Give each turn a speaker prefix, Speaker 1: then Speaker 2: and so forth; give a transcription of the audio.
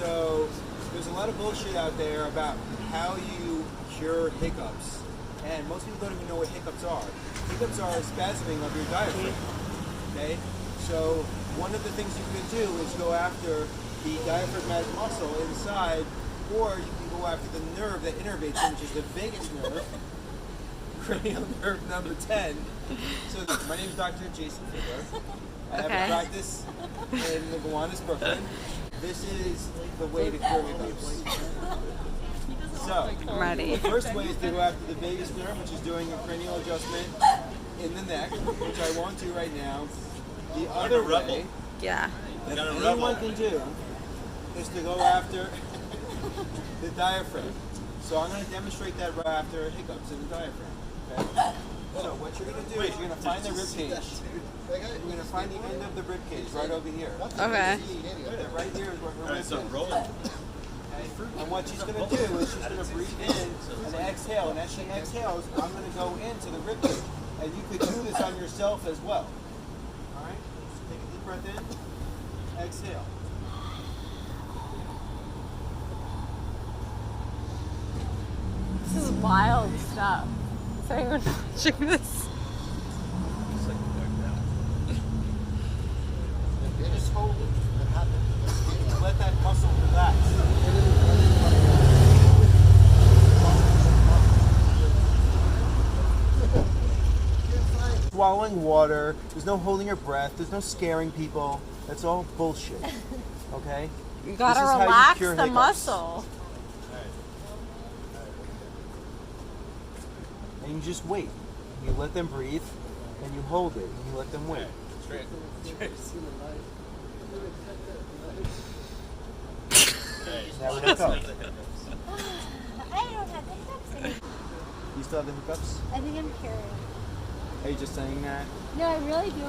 Speaker 1: So there's a lot of bullshit out there about how you cure hiccups. And most people don't even know what hiccups are. Hiccups are a spasming of your diaphragm. Okay? So one of the things you can do is go after the diaphragmatic muscle inside, or you can go after the nerve that innervates it, which is the vagus nerve, cranial nerve number 10. So my name is Dr. Jason Fiedler. I have a practice in the Gowanus, Brooklyn. This is the way to cure hiccups. So,
Speaker 2: I'm ready.
Speaker 1: the first way is to go after the vagus nerve, which is doing a cranial adjustment in the neck, which I won't do right now. The other way that anyone can do is to go after the diaphragm. So I'm going to demonstrate that right after hiccups in the diaphragm. Okay? So what you're going to do is you're going to find the rib cage. You're going to find the end of the rib cage right over here.
Speaker 2: Okay.
Speaker 1: Right here is where her rib is. And what she's going to do is she's going to breathe in and exhale. And as she exhales, I'm going to go into the rib cage. And you could do this on yourself as well. All right? So take a deep breath in. Exhale.
Speaker 2: This is wild stuff. Is anyone watching this?
Speaker 1: Just hold it. Let that muscle relax. Swallowing water, there's no holding your breath, there's no scaring people. That's all bullshit. Okay?
Speaker 2: You gotta
Speaker 1: This is how you
Speaker 2: relax
Speaker 1: cure
Speaker 2: the
Speaker 1: hiccups.
Speaker 2: muscle.
Speaker 1: And you just wait. You let them breathe, and you hold it, and you let them wait. Now we don't go.
Speaker 3: I don't have the hiccups anymore.
Speaker 1: You still have the hiccups?
Speaker 3: I think I'm cured.
Speaker 1: Are you just saying that?
Speaker 3: No, I really do.